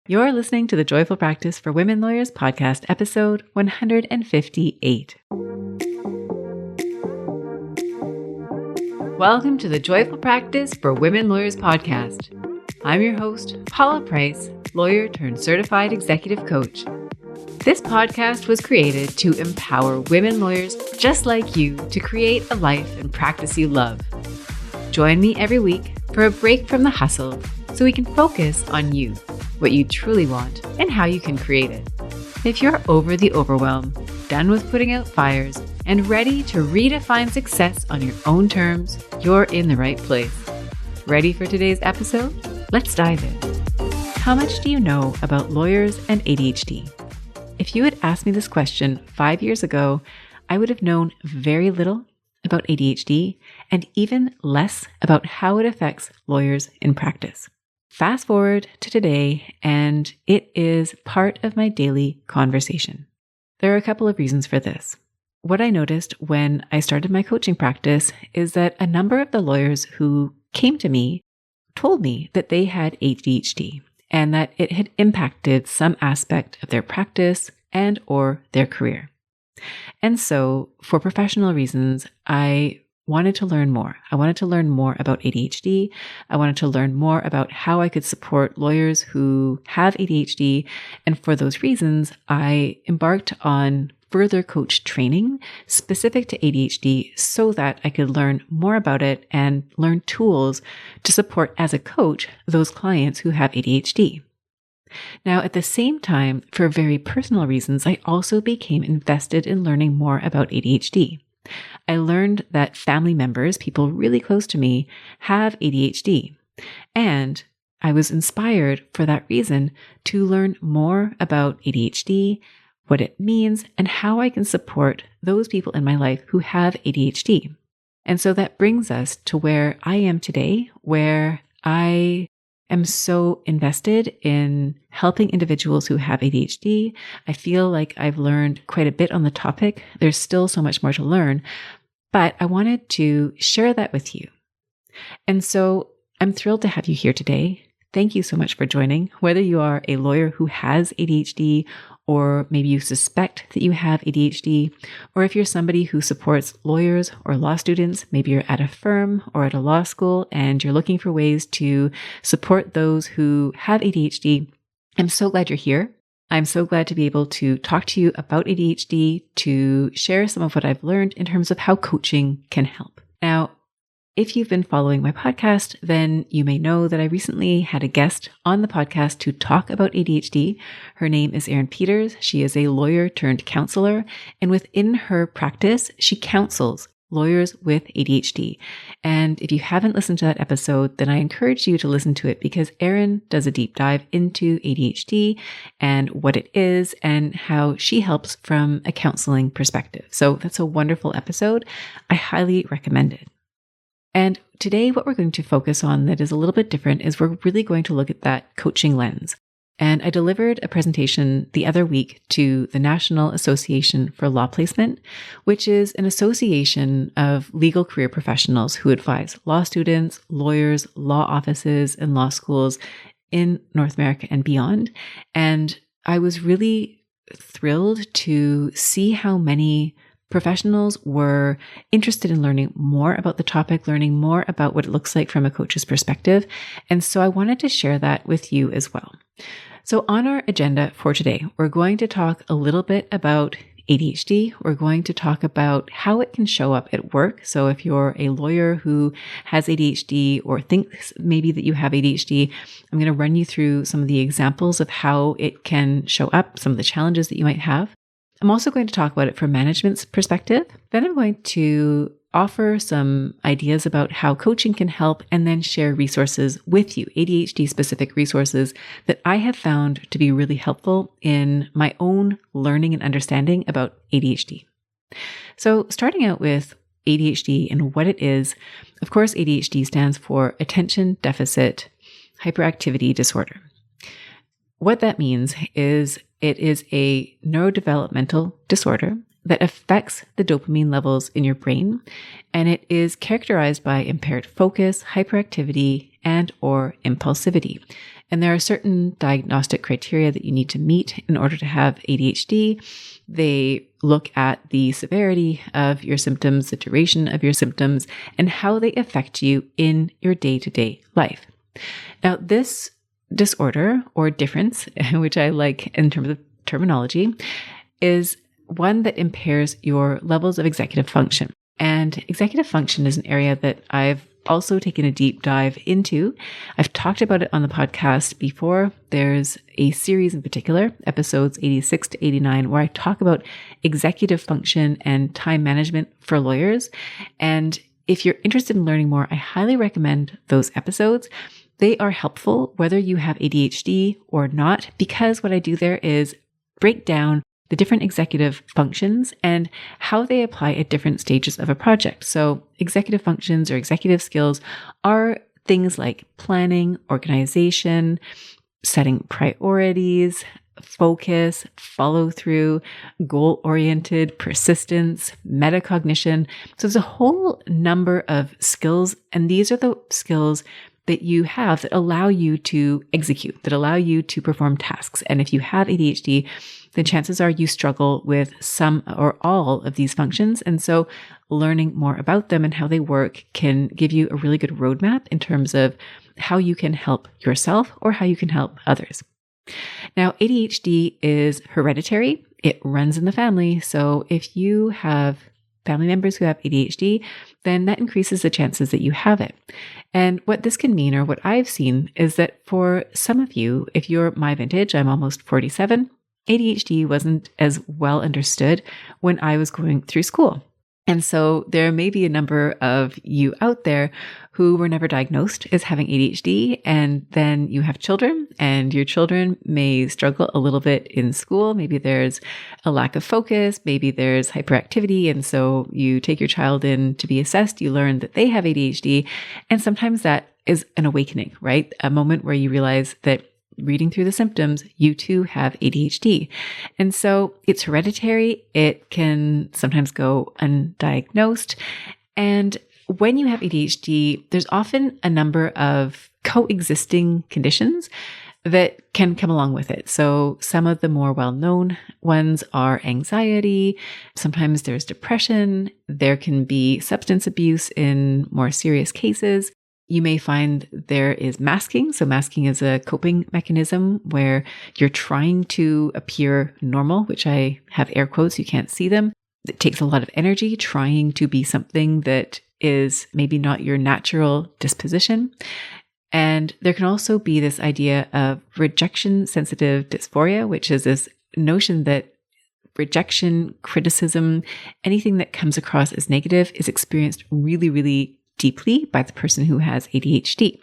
You're listening to the Joyful Practice for Women Lawyers podcast, episode 158. Welcome to the Joyful Practice for Women Lawyers podcast. I'm your host, Paula Price, lawyer turned certified executive coach. This podcast was created to empower women lawyers just like you to create a life and practice you love. Join me every week for a break from the hustle so we can focus on you, what you truly want, and how you can create it. If you're over the overwhelm, done with putting out fires, and ready to redefine success on your own terms, you're in the right place. Ready for today's episode? Let's dive in. How much do you know about lawyers and ADHD? If you had asked me this question 5 years ago, I would have known very little about ADHD and even less about how it affects lawyers in practice. Fast forward to today, and it is part of my daily conversation. There are a couple of reasons for this. What I noticed when I started my coaching practice is that a number of the lawyers who came to me told me that they had ADHD and that it had impacted some aspect of their practice and or their career. And so, for professional reasons, I wanted to learn more. I wanted to learn more about ADHD. I wanted to learn more about how I could support lawyers who have ADHD. And for those reasons, I embarked on further coach training specific to ADHD so that I could learn more about it and learn tools to support as a coach those clients who have ADHD. Now, at the same time, for very personal reasons, I also became invested in learning more about ADHD. I learned that family members, people really close to me, have ADHD. And I was inspired for that reason to learn more about ADHD, what it means, and how I can support those people in my life who have ADHD. And so that brings us to where I am today, where I am so invested in helping individuals who have ADHD. I feel like I've learned quite a bit on the topic. There's still so much more to learn, but I wanted to share that with you. And so I'm thrilled to have you here today. Thank you so much for joining. Whether you are a lawyer who has ADHD, or maybe you suspect that you have ADHD, or if you're somebody who supports lawyers or law students, maybe you're at a firm or at a law school and you're looking for ways to support those who have ADHD, I'm so glad you're here. I'm so glad to be able to talk to you about ADHD, to share some of what I've learned in terms of how coaching can help. Now, if you've been following my podcast, then you may know that I recently had a guest on the podcast to talk about ADHD. Her name is Erin Peters. She is a lawyer turned counselor, and within her practice, she counsels lawyers with ADHD. And if you haven't listened to that episode, then I encourage you to listen to it because Erin does a deep dive into ADHD and what it is and how she helps from a counseling perspective. So that's a wonderful episode. I highly recommend it. And today, what we're going to focus on that is a little bit different is we're really going to look at that coaching lens. And I delivered a presentation the other week to the National Association for Law Placement, which is an association of legal career professionals who advise law students, lawyers, law offices, and law schools in North America and beyond. And I was really thrilled to see how many professionals were interested in learning more about the topic, learning more about what it looks like from a coach's perspective. And so I wanted to share that with you as well. So on our agenda for today, we're going to talk a little bit about ADHD. We're going to talk about how it can show up at work. So if you're a lawyer who has ADHD or thinks maybe that you have ADHD, I'm going to run you through some of the examples of how it can show up, some of the challenges that you might have. I'm also going to talk about it from management's perspective. Then I'm going to offer some ideas about how coaching can help and then share resources with you, ADHD-specific resources that I have found to be really helpful in my own learning and understanding about ADHD. So starting out with ADHD and what it is, of course, ADHD stands for Attention Deficit Hyperactivity Disorder. What that means is it is a neurodevelopmental disorder that affects the dopamine levels in your brain, and it is characterized by impaired focus, hyperactivity, and or impulsivity. And there are certain diagnostic criteria that you need to meet in order to have ADHD. They look at the severity of your symptoms, the duration of your symptoms, and how they affect you in your day-to-day life. Now, this disorder or difference, which I like in terms of terminology, is one that impairs your levels of executive function. And executive function is an area that I've also taken a deep dive into. I've talked about it on the podcast before. There's a series in particular, episodes 86 to 89, where I talk about executive function and time management for lawyers. And if you're interested in learning more, I highly recommend those episodes. They are helpful whether you have ADHD or not, because what I do there is break down the different executive functions and how they apply at different stages of a project. So executive functions or executive skills are things like planning, organization, setting priorities, focus, follow through, goal-oriented, persistence, metacognition. So there's a whole number of skills, and these are the skills that you have that allow you to execute, that allow you to perform tasks. And if you have ADHD, then chances are you struggle with some or all of these functions. And so learning more about them and how they work can give you a really good roadmap in terms of how you can help yourself or how you can help others. Now, ADHD is hereditary. It runs in the family. So if you have family members who have ADHD, then that increases the chances that you have it. And what this can mean, or what I've seen, is that for some of you, if you're my vintage, I'm almost 47, ADHD wasn't as well understood when I was going through school. And so there may be a number of you out there who were never diagnosed as having ADHD, and then you have children, and your children may struggle a little bit in school. Maybe there's a lack of focus, maybe there's hyperactivity, and so you take your child in to be assessed, you learn that they have ADHD, and sometimes that is an awakening, right? A moment where you realize that reading through the symptoms, you too have ADHD. And so it's hereditary. It can sometimes go undiagnosed. And when you have ADHD, there's often a number of coexisting conditions that can come along with it. So some of the more well-known ones are anxiety. Sometimes there's depression. There can be substance abuse in more serious cases. You may find there is masking. So masking is a coping mechanism where you're trying to appear normal, which I have air quotes, you can't see them. It takes a lot of energy trying to be something that is maybe not your natural disposition. And there can also be this idea of rejection sensitive dysphoria, which is this notion that rejection, criticism, anything that comes across as negative is experienced really, really deeply by the person who has ADHD.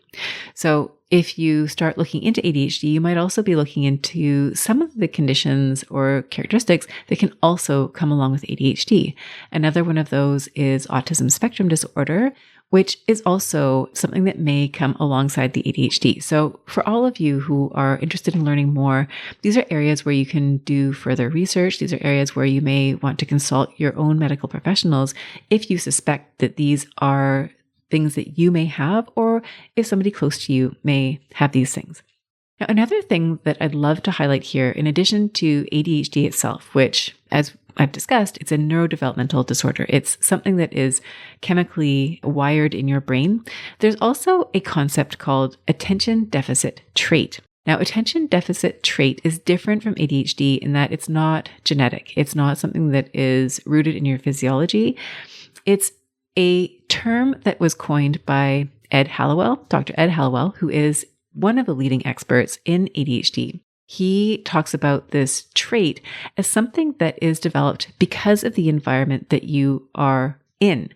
So if you start looking into ADHD, you might also be looking into some of the conditions or characteristics that can also come along with ADHD. Another one of those is autism spectrum disorder, which is also something that may come alongside the ADHD. So for all of you who are interested in learning more, these are areas where you can do further research. These are areas where you may want to consult your own medical professionals if you suspect that these are things that you may have, or if somebody close to you may have these things. Now, another thing that I'd love to highlight here, in addition to ADHD itself, which, as I've discussed, it's a neurodevelopmental disorder. It's something that is chemically wired in your brain. There's also a concept called attention deficit trait. Now, attention deficit trait is different from ADHD in that it's not genetic. It's not something that is rooted in your physiology. It's a term that was coined by Dr. Ed Hallowell, who is one of the leading experts in ADHD. He talks about this trait as something that is developed because of the environment that you are in.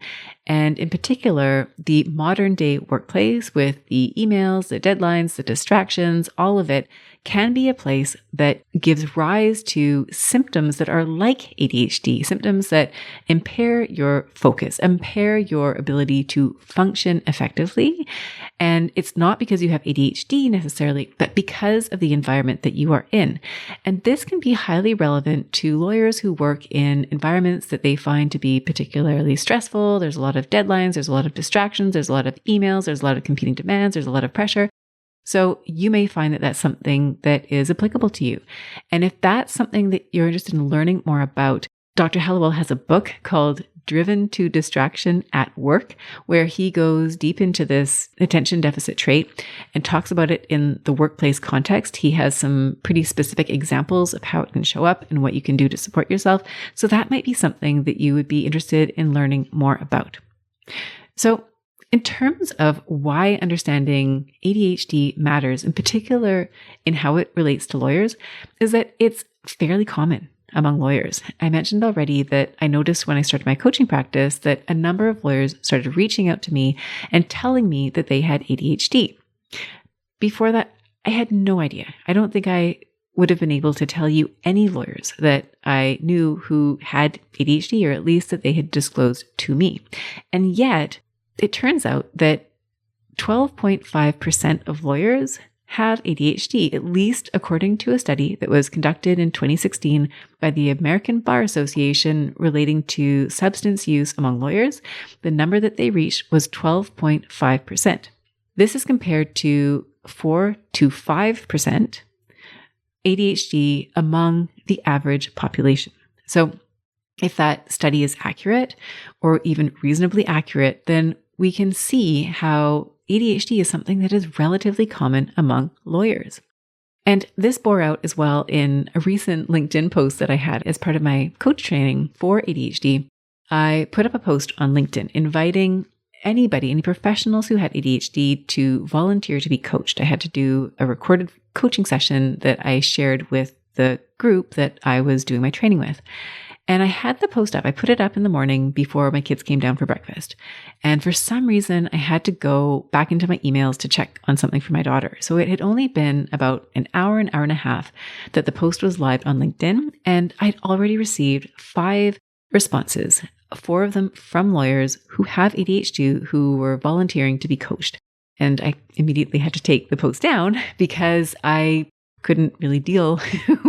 And in particular, the modern day workplace with the emails, the deadlines, the distractions, all of it can be a place that gives rise to symptoms that are like ADHD, symptoms that impair your focus, impair your ability to function effectively. And it's not because you have ADHD necessarily, but because of the environment that you are in. And this can be highly relevant to lawyers who work in environments that they find to be particularly stressful. There's a lot of deadlines, there's a lot of distractions, there's a lot of emails, there's a lot of competing demands, there's a lot of pressure. So you may find that that's something that is applicable to you. And if that's something that you're interested in learning more about, Dr. Hallowell has a book called Driven to Distraction at Work, where he goes deep into this attention deficit trait and talks about it in the workplace context. He has some pretty specific examples of how it can show up and what you can do to support yourself. So that might be something that you would be interested in learning more about. So in terms of why understanding ADHD matters, in particular in how it relates to lawyers, is that it's fairly common among lawyers. I mentioned already that I noticed when I started my coaching practice that a number of lawyers started reaching out to me and telling me that they had ADHD. Before that, I had no idea. I don't think I would have been able to tell you any lawyers that I knew who had ADHD, or at least that they had disclosed to me. And yet, it turns out that 12.5% of lawyers have ADHD, at least according to a study that was conducted in 2016 by the American Bar Association relating to substance use among lawyers. The number that they reached was 12.5%. This is compared to 4 to 5% ADHD among the average population. So if that study is accurate or even reasonably accurate, then we can see how ADHD is something that is relatively common among lawyers. And this bore out as well in a recent LinkedIn post that I had as part of my coach training for ADHD. I put up a post on LinkedIn inviting anybody, any professionals who had ADHD, to volunteer to be coached. I had to do a recorded coaching session that I shared with the group that I was doing my training with. And I had the post up. I put it up in the morning before my kids came down for breakfast. And for some reason, I had to go back into my emails to check on something for my daughter. So it had only been about an hour and a half that the post was live on LinkedIn. And I'd already received 5 responses, 4 of them from lawyers who have ADHD who were volunteering to be coached. And I immediately had to take the post down because I couldn't really deal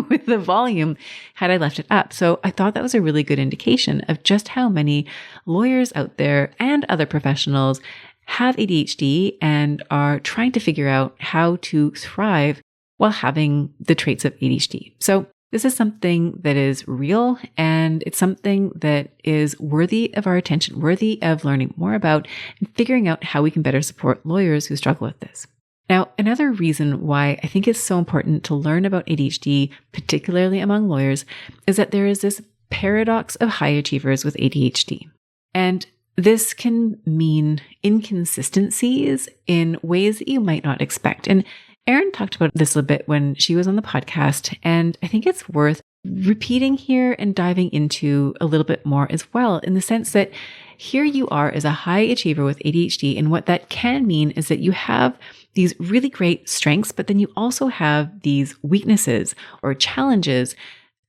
with the volume had I left it up. So I thought that was a really good indication of just how many lawyers out there and other professionals have ADHD and are trying to figure out how to thrive while having the traits of ADHD. So this is something that is real, and it's something that is worthy of our attention, worthy of learning more about and figuring out how we can better support lawyers who struggle with this. Now, another reason why I think it's so important to learn about ADHD, particularly among lawyers, is that there is this paradox of high achievers with ADHD. And this can mean inconsistencies in ways that you might not expect. And Erin talked about this a bit when she was on the podcast, and I think it's worth repeating here and diving into a little bit more as well, in the sense that here you are as a high achiever with ADHD, and what that can mean is that you have these really great strengths, but then you also have these weaknesses or challenges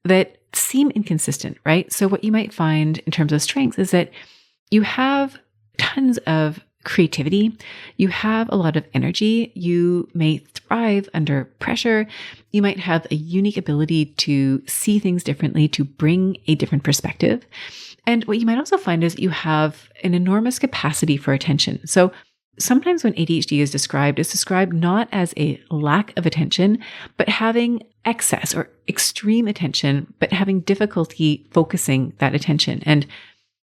that seem inconsistent, right? So what you might find in terms of strengths is that you have tons of creativity, you have a lot of energy, you may thrive under pressure, you might have a unique ability to see things differently, to bring a different perspective. And what you might also find is you have an enormous capacity for attention. So sometimes when ADHD is described, it's described not as a lack of attention, but having excess or extreme attention, but having difficulty focusing that attention. And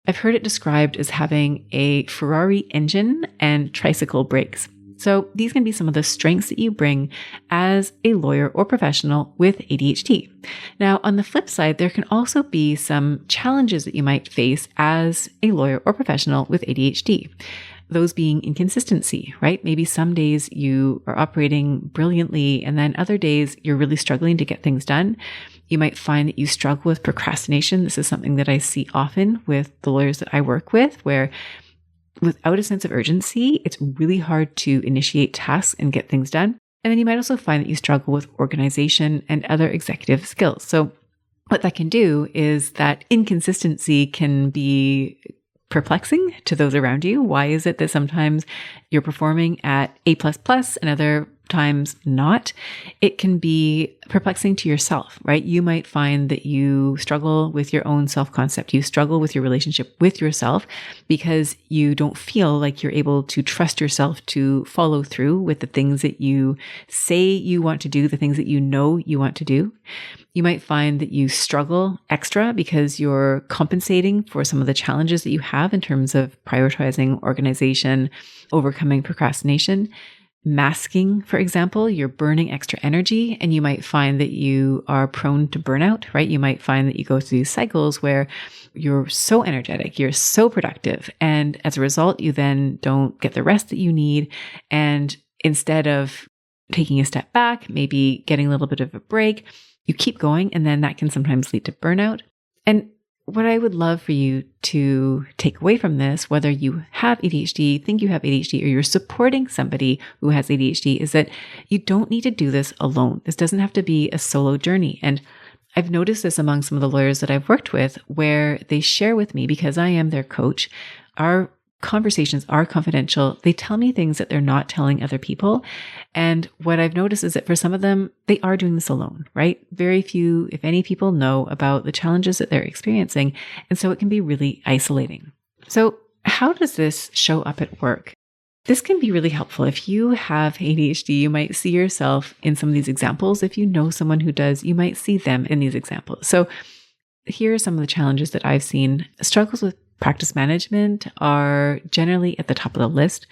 I've heard it described as having a Ferrari engine and tricycle brakes. So these can be some of the strengths that you bring as a lawyer or professional with ADHD. Now, on the flip side, there can also be some challenges that you might face as a lawyer or professional with ADHD. Those being inconsistency, right? Maybe some days you are operating brilliantly, and then other days you're really struggling to get things done. You might find that you struggle with procrastination. This is something that I see often with the lawyers that I work with, where without a sense of urgency, it's really hard to initiate tasks and get things done. And then you might also find that you struggle with organization and other executive skills. So what that can do is that inconsistency can be perplexing to those around you. Why is it that sometimes you're performing at A++ and other times not, it can be perplexing to yourself, right? You might find that you struggle with your own self-concept. You struggle with your relationship with yourself because you don't feel like you're able to trust yourself to follow through with the things that you say you want to do, the things that you know you want to do. You might find that you struggle extra because you're compensating for some of the challenges that you have in terms of prioritizing, organization, overcoming procrastination. Masking, for example, you're burning extra energy, and you might find that you are prone to burnout, right? You might find that you go through these cycles where you're so energetic, you're so productive, and as a result, you then don't get the rest that you need. And instead of taking a step back, maybe getting a little bit of a break, you keep going, and then that can sometimes lead to burnout. And what I would love for you to take away from this, whether you have ADHD, think you have ADHD, or you're supporting somebody who has ADHD, is that you don't need to do this alone. This doesn't have to be a solo journey. And I've noticed this among some of the lawyers that I've worked with, where they share with me, because I am their coach, our conversations are confidential. They tell me things that they're not telling other people. And what I've noticed is that for some of them, they are doing this alone, right? Very few, if any, people know about the challenges that they're experiencing. And so it can be really isolating. So how does this show up at work? This can be really helpful. If you have ADHD, you might see yourself in some of these examples. If you know someone who does, you might see them in these examples. So here are some of the challenges that I've seen. Struggles with practice management are generally at the top of the list.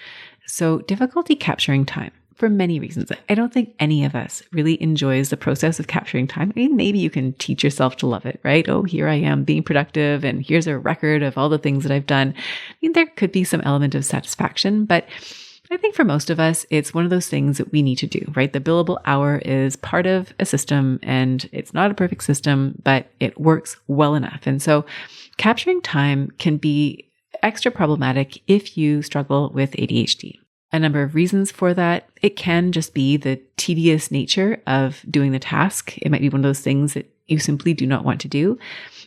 So difficulty capturing time for many reasons. I don't think any of us really enjoys the process of capturing time. I mean, maybe you can teach yourself to love it, right? Oh, here I am being productive, and here's a record of all the things that I've done. I mean, there could be some element of satisfaction, but I think for most of us, it's one of those things that we need to do, right? The billable hour is part of a system, and it's not a perfect system, but it works well enough. And so capturing time can be extra problematic if you struggle with ADHD. A number of reasons for that. It can just be the tedious nature of doing the task. It might be one of those things that you simply do not want to do.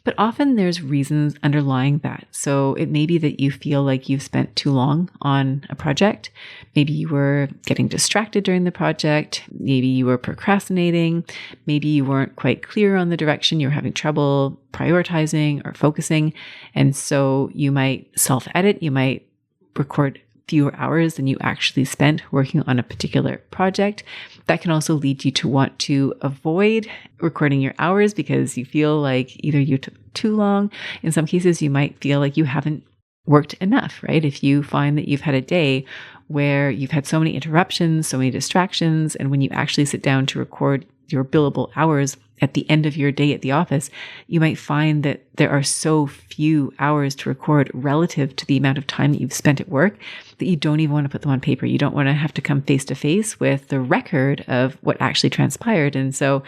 But often there's reasons underlying that. So it may be that you feel like you've spent too long on a project. Maybe you were getting distracted during the project. Maybe you were procrastinating. Maybe you weren't quite clear on the direction. You're having trouble prioritizing or focusing. And so you might self-edit. You might record fewer hours than you actually spent working on a particular project. That can also lead you to want to avoid recording your hours because you feel like either you took too long. In some cases, you might feel like you haven't worked enough, right? If you find that you've had a day where you've had so many interruptions, so many distractions, and when you actually sit down to record your billable hours at the end of your day at the office, you might find that there are so few hours to record relative to the amount of time that you've spent at work that you don't even want to put them on paper. You don't want to have to come face to face with the record of what actually transpired. And so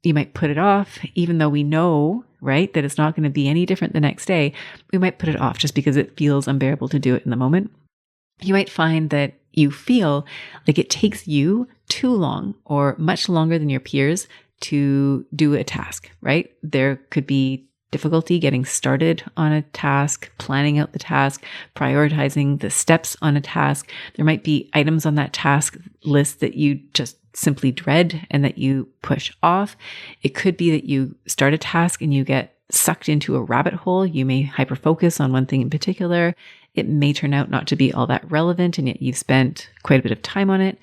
you might put it off, even though we know, right, that it's not going to be any different the next day. We might put it off just because it feels unbearable to do it in the moment. You might find that you feel like it takes you too long or much longer than your peers to do a task, right? There could be difficulty getting started on a task, planning out the task, prioritizing the steps on a task. There might be items on that task list that you just simply dread and that you push off. It could be that you start a task and you get sucked into a rabbit hole. You may hyper-focus on one thing in particular. It may turn out not to be all that relevant, and yet you've spent quite a bit of time on it.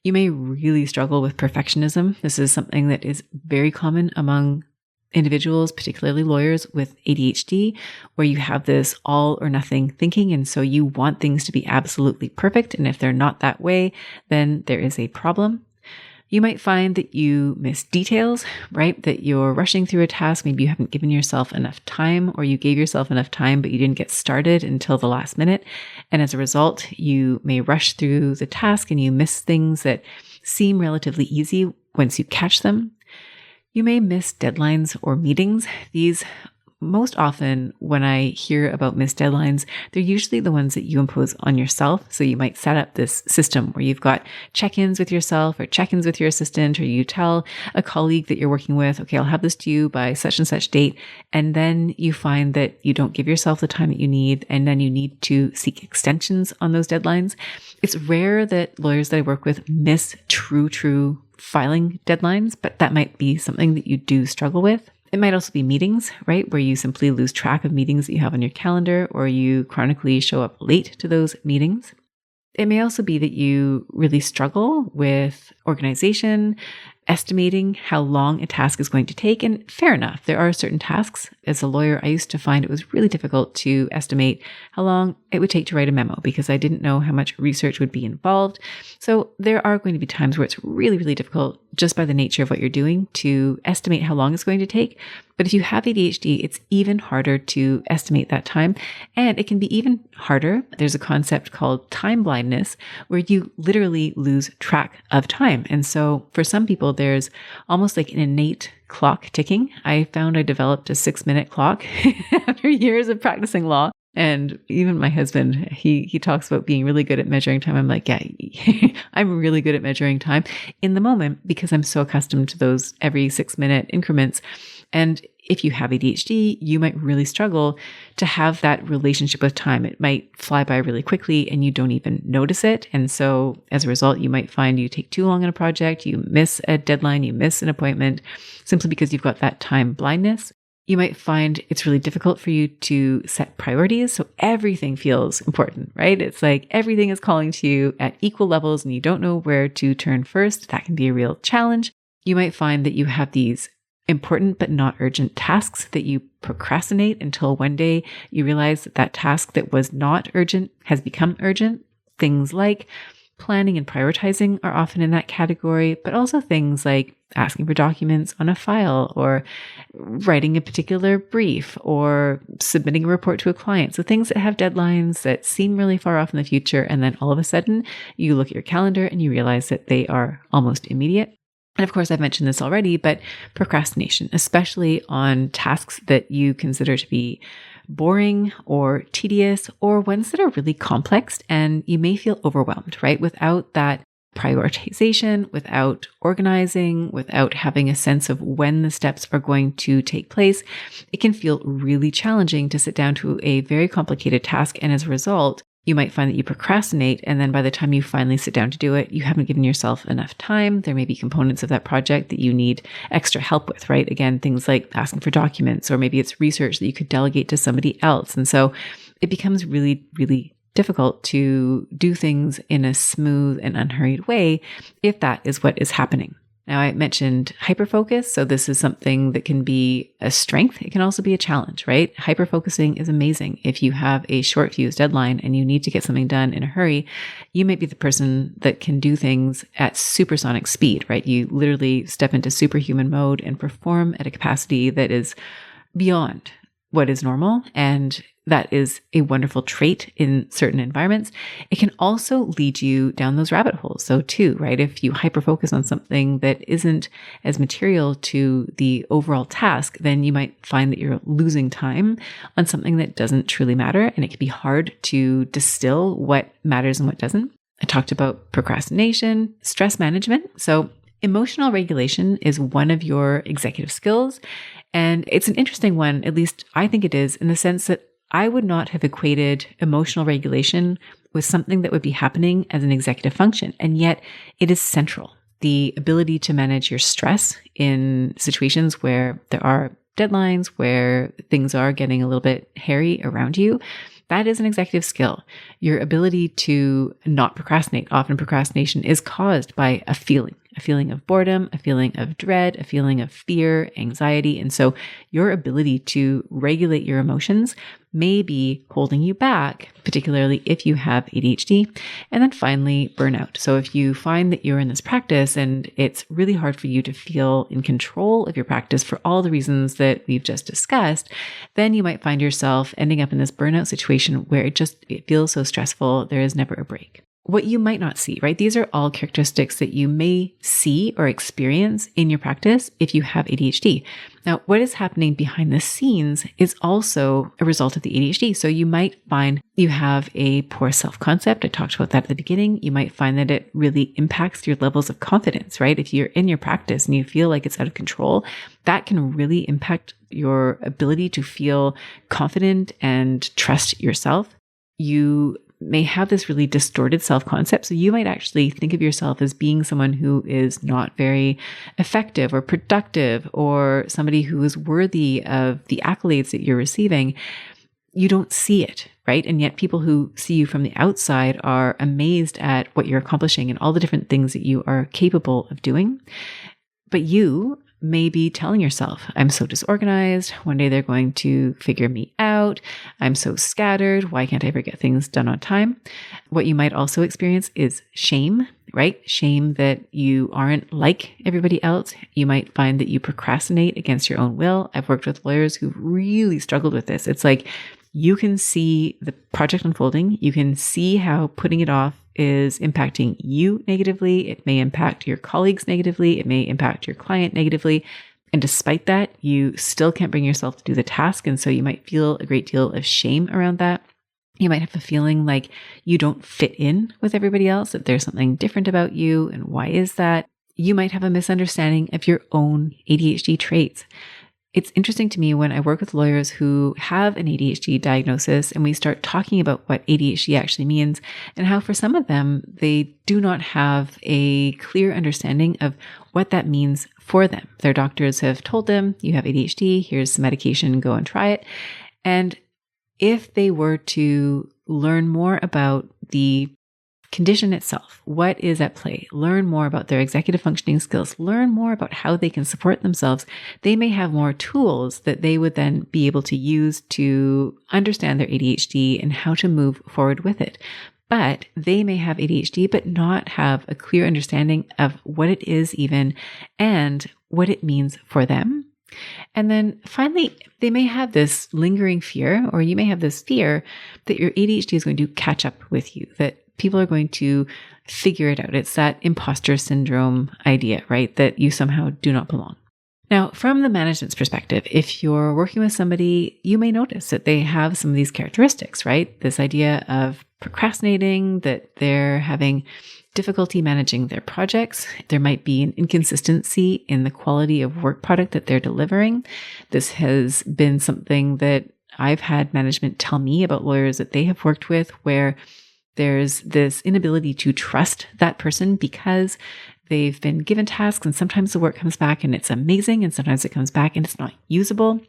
You may really struggle with perfectionism. This is something that is very common among individuals, particularly lawyers with ADHD, where you have this all or nothing thinking. And so you want things to be absolutely perfect. And if they're not that way, then there is a problem. You might find that you miss details, right? That you're rushing through a task. Maybe you haven't given yourself enough time, or you gave yourself enough time, but you didn't get started until the last minute. And as a result, you may rush through the task and you miss things that seem relatively easy once you catch them. You may miss deadlines or meetings. These most often when I hear about missed deadlines, they're usually the ones that you impose on yourself. So you might set up this system where you've got check-ins with yourself or check-ins with your assistant, or you tell a colleague that you're working with, okay, I'll have this to you by such and such date. And then you find that you don't give yourself the time that you need, and then you need to seek extensions on those deadlines. It's rare that lawyers that I work with miss true filing deadlines, but that might be something that you do struggle with. It might also be meetings, right? Where you simply lose track of meetings that you have on your calendar, or you chronically show up late to those meetings. It may also be that you really struggle with organization, estimating how long a task is going to take. And fair enough, there are certain tasks. As a lawyer, I used to find it was really difficult to estimate how long it would take to write a memo because I didn't know how much research would be involved. So there are going to be times where it's really difficult, just by the nature of what you're doing, to estimate how long it's going to take. But if you have ADHD, it's even harder to estimate that time. And it can be even harder. There's a concept called time blindness, where you literally lose track of time. And so for some people, there's almost like an innate clock ticking. I found I developed a 6-minute clock after years of practicing law. And even my husband, he talks about being really good at measuring time. I'm like, yeah, I'm really good at measuring time in the moment because I'm so accustomed to those every 6-minute increments. And if you have ADHD, you might really struggle to have that relationship with time. It might fly by really quickly and you don't even notice it. And so as a result, you might find you take too long on a project, you miss a deadline, you miss an appointment, simply because you've got that time blindness. You might find it's really difficult for you to set priorities. So everything feels important, right? It's like everything is calling to you at equal levels and you don't know where to turn first. That can be a real challenge. You might find that you have these important but not urgent tasks that you procrastinate until one day you realize that that task that was not urgent has become urgent. Things like planning and prioritizing are often in that category, but also things like asking for documents on a file, or writing a particular brief, or submitting a report to a client. So things that have deadlines that seem really far off in the future, and then all of a sudden you look at your calendar and you realize that they are almost immediate. And of course, I've mentioned this already, but procrastination, especially on tasks that you consider to be boring or tedious, or ones that are really complex, and you may feel overwhelmed, right? Without that prioritization, without organizing, without having a sense of when the steps are going to take place, it can feel really challenging to sit down to a very complicated task. And as a result, you might find that you procrastinate, and then by the time you finally sit down to do it, you haven't given yourself enough time. There may be components of that project that you need extra help with, right? Again, things like asking for documents, or maybe it's research that you could delegate to somebody else. And so it becomes really difficult to do things in a smooth and unhurried way if that is what is happening. Now, I mentioned hyperfocus. So this is something that can be a strength. It can also be a challenge, right? Hyperfocusing is amazing. If you have a short fuse deadline and you need to get something done in a hurry, you might be the person that can do things at supersonic speed, right? You literally step into superhuman mode and perform at a capacity that is beyond what is normal. And that is a wonderful trait in certain environments. It can also lead you down those rabbit holes. So too, right? If you hyper-focus on something that isn't as material to the overall task, then you might find that you're losing time on something that doesn't truly matter. And it can be hard to distill what matters and what doesn't. I talked about procrastination, stress management. So emotional regulation is one of your executive skills. And it's an interesting one, at least I think it is, in the sense that I would not have equated emotional regulation with something that would be happening as an executive function. And yet it is central. The ability to manage your stress in situations where there are deadlines, where things are getting a little bit hairy around you, that is an executive skill. Your ability to not procrastinate. Often procrastination is caused by a feeling of boredom, a feeling of dread, a feeling of fear, anxiety. And so your ability to regulate your emotions may be holding you back, particularly if you have ADHD. And then finally, burnout. So if you find that you're in this practice and it's really hard for you to feel in control of your practice for all the reasons that we've just discussed, then you might find yourself ending up in this burnout situation where it feels so stressful, there is never a break. what you might not see, right? These are all characteristics that you may see or experience in your practice if you have ADHD. Now, what is happening behind the scenes is also a result of the ADHD. So you might find you have a poor self-concept. I talked about that at the beginning. You might find that it really impacts your levels of confidence, right? If you're in your practice and you feel like it's out of control, that can really impact your ability to feel confident and trust yourself. You may have this really distorted self-concept. So you might actually think of yourself as being someone who is not very effective or productive or somebody who is worthy of the accolades that you're receiving. You don't see it, right? And yet people who see you from the outside are amazed at what you're accomplishing and all the different things that you are capable of doing. But you may be telling yourself, I'm so disorganized. One day they're going to figure me out. I'm so scattered. Why can't I ever get things done on time? What you might also experience is shame, right? Shame that you aren't like everybody else. You might find that you procrastinate against your own will. I've worked with lawyers who've really struggled with this. It's like you can see the project unfolding. You can see how putting it off is impacting you negatively. It may impact your colleagues negatively. It may impact your client negatively. And despite that, you still can't bring yourself to do the task. And so you might feel a great deal of shame around that. You might have a feeling like you don't fit in with everybody else, that there's something different about you. And why is that? You might have a misunderstanding of your own ADHD traits. It's interesting to me when I work with lawyers who have an ADHD diagnosis and we start talking about what ADHD actually means and how for some of them, they do not have a clear understanding of what that means for them. Their doctors have told them, you have ADHD, here's some medication, go and try it. And if they were to learn more about the condition itself, what is at play, learn more about their executive functioning skills, learn more about how they can support themselves, they may have more tools that they would then be able to use to understand their ADHD and how to move forward with it. But they may have ADHD, but not have a clear understanding of what it is even and what it means for them. And then finally, they may have this lingering fear, or you may have this fear that your ADHD is going to catch up with you, that people are going to figure it out. It's that imposter syndrome idea, right? That you somehow do not belong. Now, from the management's perspective, if you're working with somebody, you may notice that they have some of these characteristics, right? This idea of procrastinating, that they're having difficulty managing their projects. There might be an inconsistency in the quality of work product that they're delivering. This has been something that I've had management tell me about lawyers that they have worked with, where there's this inability to trust that person because they've been given tasks and sometimes the work comes back and it's amazing and sometimes it comes back and it's not usable.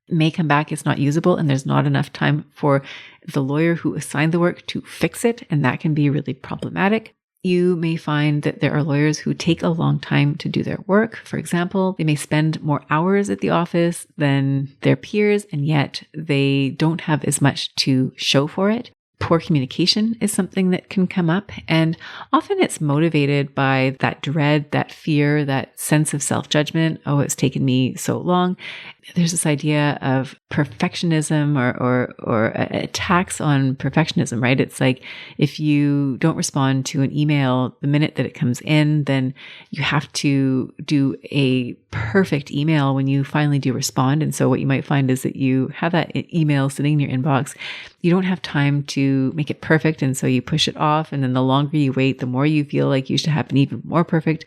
It may come back, it's not usable, and there's not enough time for the lawyer who assigned the work to fix it, and that can be really problematic. You may find that there are lawyers who take a long time to do their work. For example, they may spend more hours at the office than their peers, and yet they don't have as much to show for it. Poor communication is something that can come up, and often it's motivated by that dread, that fear, that sense of self-judgment. Oh, it's taken me so long. There's this idea of perfectionism or a tax on perfectionism, right? It's like if you don't respond to an email the minute that it comes in, then you have to do a perfect email when you finally do respond. And so what you might find is that you have that email sitting in your inbox. You don't have time to make it perfect. And so you push it off. And then the longer you wait, the more you feel like you should have an even more perfect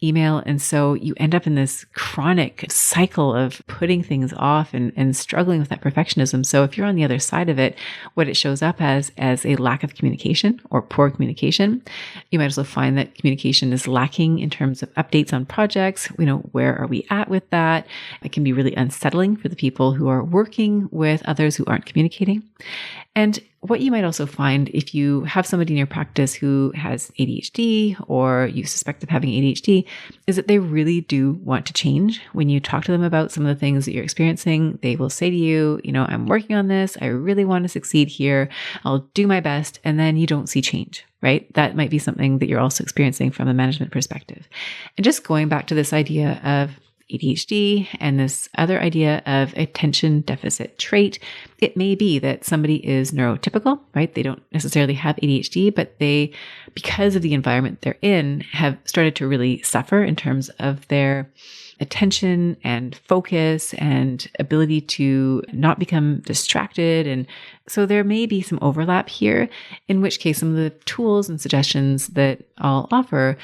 email. And so you end up in this chronic cycle of putting things off and struggling with that perfectionism. So if you're on the other side of it, what it shows up as a lack of communication or poor communication. You might also find that communication is lacking in terms of updates on projects. Where are we at with that? It can be really unsettling for the people who are working with others who aren't communicating. And what you might also find if you have somebody in your practice who has ADHD or you suspect of having ADHD is that they really do want to change. When you talk to them about some of the things that you're experiencing, they will say to you, I'm working on this. I really want to succeed here. I'll do my best. And then you don't see change, right? That might be something that you're also experiencing from the management perspective. And just going back to this idea of ADHD and this other idea of attention deficit trait. It may be that somebody is neurotypical, right? They don't necessarily have ADHD, but they, because of the environment they're in, have started to really suffer in terms of their attention and focus and ability to not become distracted. And so there may be some overlap here, in which case some of the tools and suggestions that I'll offer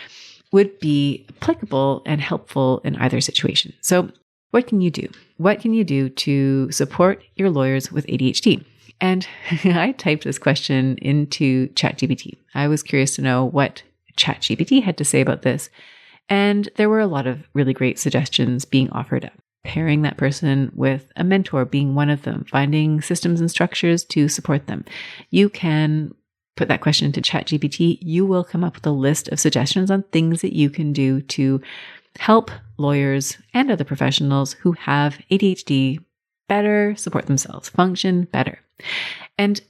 would be applicable and helpful in either situation. So what can you do? What can you do to support your lawyers with ADHD? And I typed this question into ChatGPT. I was curious to know what ChatGPT had to say about this. And there were a lot of really great suggestions being offered up. Pairing that person with a mentor being one of them, finding systems and structures to support them. You can put that question into ChatGPT. You will come up with a list of suggestions on things that you can do to help lawyers and other professionals who have ADHD better support themselves, function better. And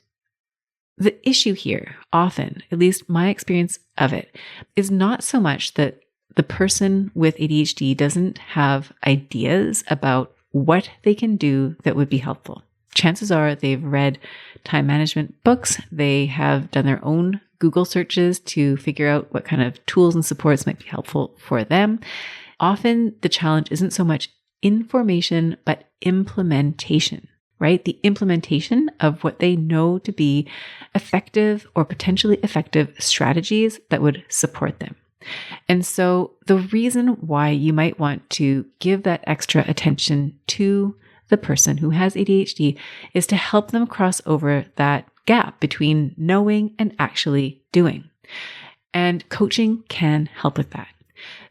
the issue here, often, at least my experience of it, is not so much that the person with ADHD doesn't have ideas about what they can do that would be helpful. Chances are they've read time management books. They have done their own Google searches to figure out what kind of tools and supports might be helpful for them. Often the challenge isn't so much information, but implementation, right? The implementation of what they know to be effective or potentially effective strategies that would support them. And so the reason why you might want to give that extra attention to the person who has ADHD is to help them cross over that gap between knowing and actually doing. And coaching can help with that.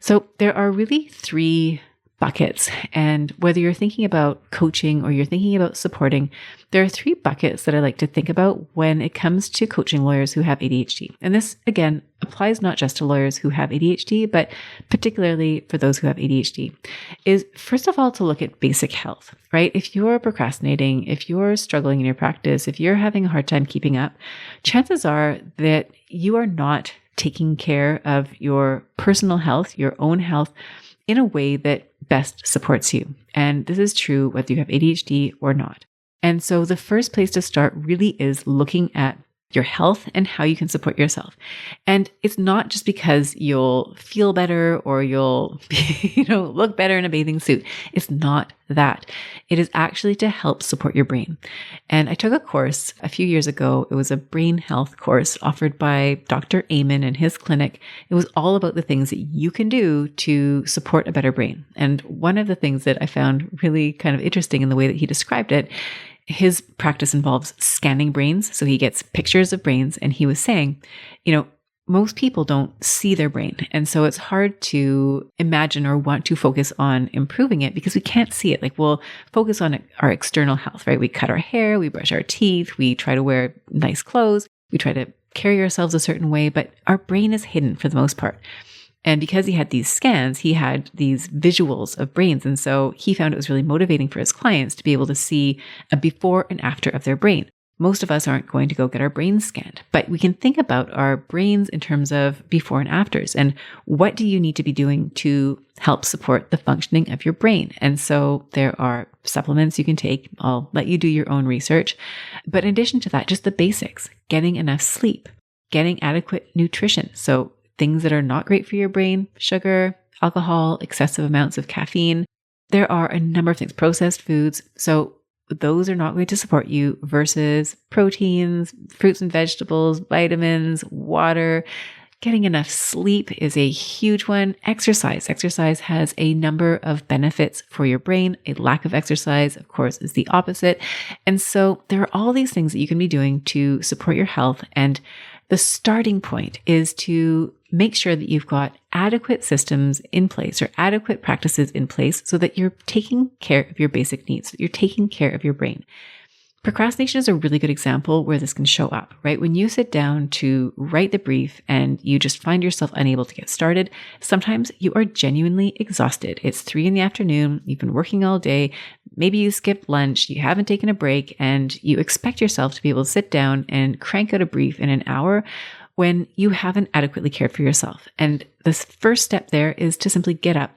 So there are really three buckets. And whether you're thinking about coaching or you're thinking about supporting, there are three buckets that I like to think about when it comes to coaching lawyers who have ADHD. And this, again, applies not just to lawyers who have ADHD, but particularly for those who have ADHD, is first of all to look at basic health, right? If you're procrastinating, if you're struggling in your practice, if you're having a hard time keeping up, chances are that you are not taking care of your personal health, your own health, in a way that best supports you. And this is true whether you have ADHD or not. And so the first place to start really is looking at your health and how you can support yourself. And it's not just because you'll feel better or you'll, look better in a bathing suit. It's not that. It is actually to help support your brain. And I took a course a few years ago. It was a brain health course offered by Dr. Amen and his clinic. It was all about the things that you can do to support a better brain. And one of the things that I found really kind of interesting in the way that he described it, his practice involves scanning brains. So he gets pictures of brains, and he was saying, most people don't see their brain. And so it's hard to imagine or want to focus on improving it because we can't see it. Like we'll focus on our external health, right? We cut our hair, we brush our teeth, we try to wear nice clothes, we try to carry ourselves a certain way, but our brain is hidden for the most part. And because he had these scans, he had these visuals of brains. And so he found it was really motivating for his clients to be able to see a before and after of their brain. Most of us aren't going to go get our brains scanned, but we can think about our brains in terms of before and afters. And what do you need to be doing to help support the functioning of your brain? And so there are supplements you can take. I'll let you do your own research. But in addition to that, just the basics, getting enough sleep, getting adequate nutrition. So things that are not great for your brain, sugar, alcohol, excessive amounts of caffeine. There are a number of things, processed foods. So those are not going to support you versus proteins, fruits and vegetables, vitamins, water. Getting enough sleep is a huge one. Exercise. Exercise has a number of benefits for your brain. A lack of exercise, of course, is the opposite. And so there are all these things that you can be doing to support your health. And the starting point is to make sure that you've got adequate systems in place or adequate practices in place so that you're taking care of your basic needs, that you're taking care of your brain. Procrastination is a really good example where this can show up, right? When you sit down to write the brief and you just find yourself unable to get started, sometimes you are genuinely exhausted. It's 3 p.m, you've been working all day, maybe you skipped lunch, you haven't taken a break, and you expect yourself to be able to sit down and crank out a brief in an hour when you haven't adequately cared for yourself. And the first step there is to simply get up,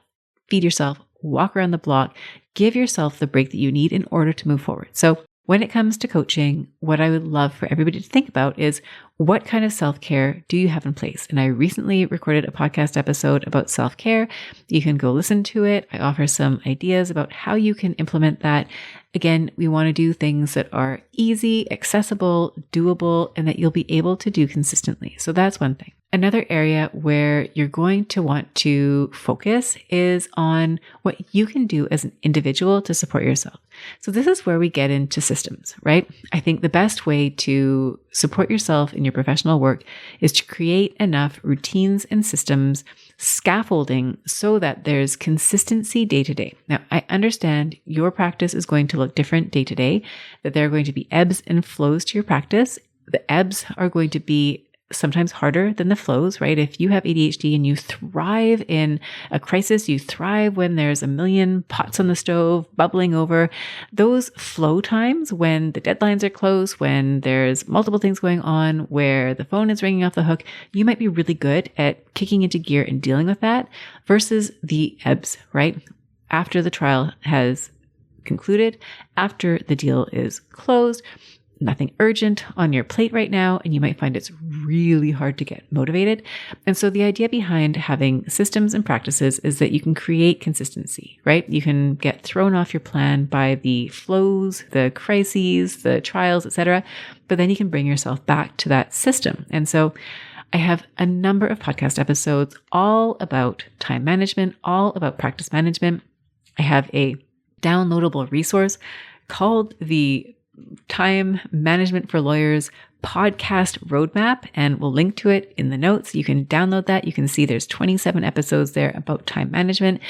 feed yourself, walk around the block, give yourself the break that you need in order to move forward. So when it comes to coaching, what I would love for everybody to think about is what kind of self-care do you have in place? And I recently recorded a podcast episode about self-care. You can go listen to it. I offer some ideas about how you can implement that. Again, we want to do things that are easy, accessible, doable, and that you'll be able to do consistently. So that's one thing. Another area where you're going to want to focus is on what you can do as an individual to support yourself. So this is where we get into systems, right? I think the best way to support yourself in your professional work is to create enough routines and systems, scaffolding, so that there's consistency day to day. Now, I understand your practice is going to look different day to day, that there are going to be ebbs and flows to your practice. The ebbs are going to be sometimes harder than the flows, right? If you have ADHD and you thrive in a crisis, you thrive when there's a million pots on the stove bubbling over, those flow times when the deadlines are close, when there's multiple things going on, where the phone is ringing off the hook, you might be really good at kicking into gear and dealing with that versus the ebbs, right? After the trial has concluded, after the deal is closed, nothing urgent on your plate right now, and you might find it's really hard to get motivated. And so the idea behind having systems and practices is that you can create consistency, right? You can get thrown off your plan by the flows, the crises, the trials, etc., but then you can bring yourself back to that system. And so I have a number of podcast episodes all about time management, all about practice management. I have a downloadable resource called the Time Management for Lawyers podcast roadmap, and we'll link to it in the notes. You can download that. You can see there's 27 episodes there about time management.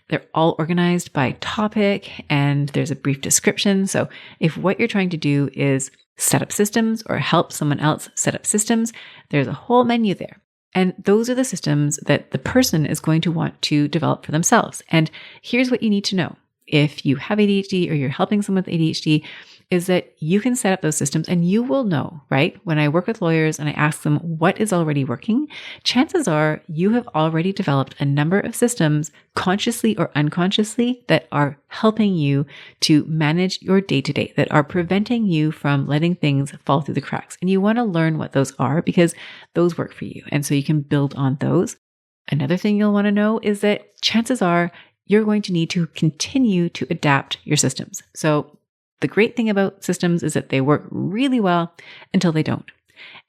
They're all organized by topic, and there's a brief description. So if what you're trying to do is set up systems or help someone else set up systems, there's a whole menu there. And those are the systems that the person is going to want to develop for themselves. And here's what you need to know. If you have ADHD or you're helping someone with ADHD, is that you can set up those systems and you will know, right? When I work with lawyers and I ask them what is already working, chances are you have already developed a number of systems consciously or unconsciously that are helping you to manage your day-to-day, that are preventing you from letting things fall through the cracks. And you want to learn what those are because those work for you. And so you can build on those. Another thing you'll want to know is that chances are you're going to need to continue to adapt your systems. So the great thing about systems is that they work really well until they don't.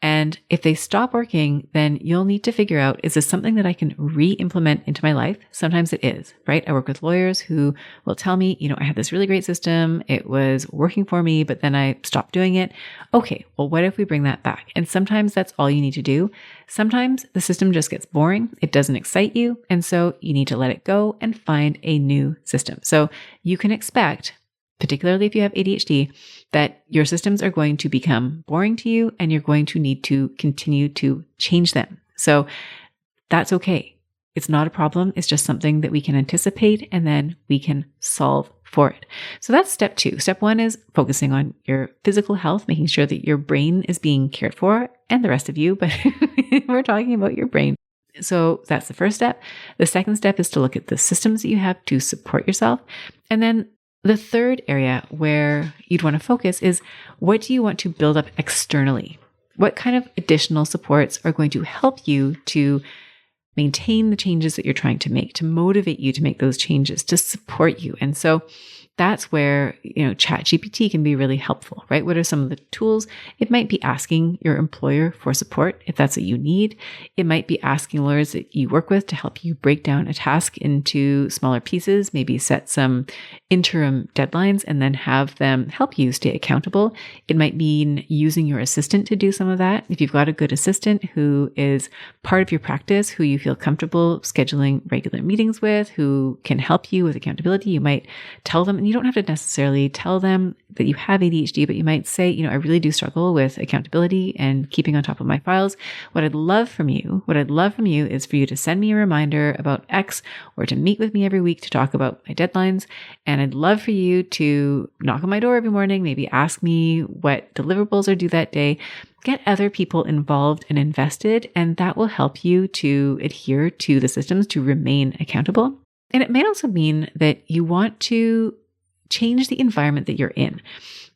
And if they stop working, then you'll need to figure out, is this something that I can re-implement into my life? Sometimes it is, right? I work with lawyers who will tell me, I had this really great system. It was working for me, but then I stopped doing it. Okay, well, what if we bring that back? And sometimes that's all you need to do. Sometimes the system just gets boring. It doesn't excite you. And so you need to let it go and find a new system. So you can expect, particularly if you have ADHD, that your systems are going to become boring to you and you're going to need to continue to change them. So that's okay. It's not a problem. It's just something that we can anticipate and then we can solve for it. So that's step 2. Step 1 is focusing on your physical health, making sure that your brain is being cared for and the rest of you, but we're talking about your brain. So that's the first step. The second step is to look at the systems that you have to support yourself. And then the third area where you'd want to focus is, what do you want to build up externally? What kind of additional supports are going to help you to maintain the changes that you're trying to make, to motivate you to make those changes, to support you? And so that's where, ChatGPT can be really helpful, right? What are some of the tools? It might be asking your employer for support if that's what you need. It might be asking lawyers that you work with to help you break down a task into smaller pieces, maybe set some interim deadlines and then have them help you stay accountable. It might mean using your assistant to do some of that. If you've got a good assistant who is part of your practice, who you feel comfortable scheduling regular meetings with, who can help you with accountability, you might tell them, and you don't have to necessarily tell them that you have ADHD, but you might say, I really do struggle with accountability and keeping on top of my files. What I'd love from you is for you to send me a reminder about X or to meet with me every week to talk about my deadlines. And I'd love for you to knock on my door every morning, maybe ask me what deliverables are due that day. Get other people involved and invested, and that will help you to adhere to the systems to remain accountable. And it may also mean that you want to change the environment that you're in.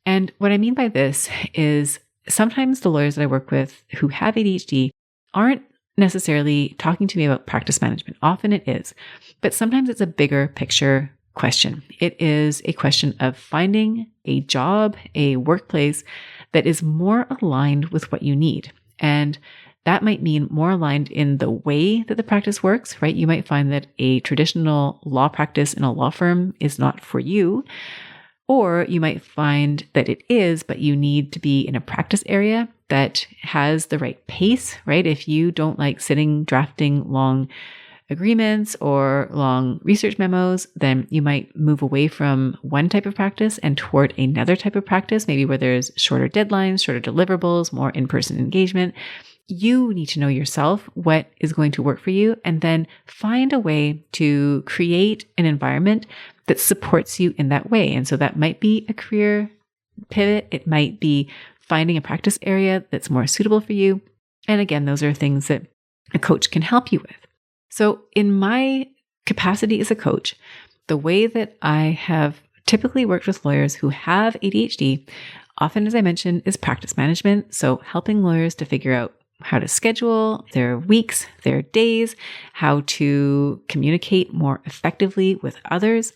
And what I mean by this is sometimes the lawyers that I work with who have ADHD aren't necessarily talking to me about practice management. Often it is, but sometimes it's a bigger picture question. It is a question of finding a job, a workplace that is more aligned with what you need. And that might mean more aligned in the way that the practice works, right? You might find that a traditional law practice in a law firm is not for you. Or you might find that it is, but you need to be in a practice area that has the right pace, right? If you don't like sitting drafting long agreements or long research memos, then you might move away from one type of practice and toward another type of practice, maybe where there's shorter deadlines, shorter deliverables, more in-person engagement. You need to know yourself what is going to work for you and then find a way to create an environment that supports you in that way. And so that might be a career pivot. It might be finding a practice area that's more suitable for you. And again, those are things that a coach can help you with. So in my capacity as a coach, the way that I have typically worked with lawyers who have ADHD, often, as I mentioned, is practice management. So helping lawyers to figure out how to schedule their weeks, their days, how to communicate more effectively with others.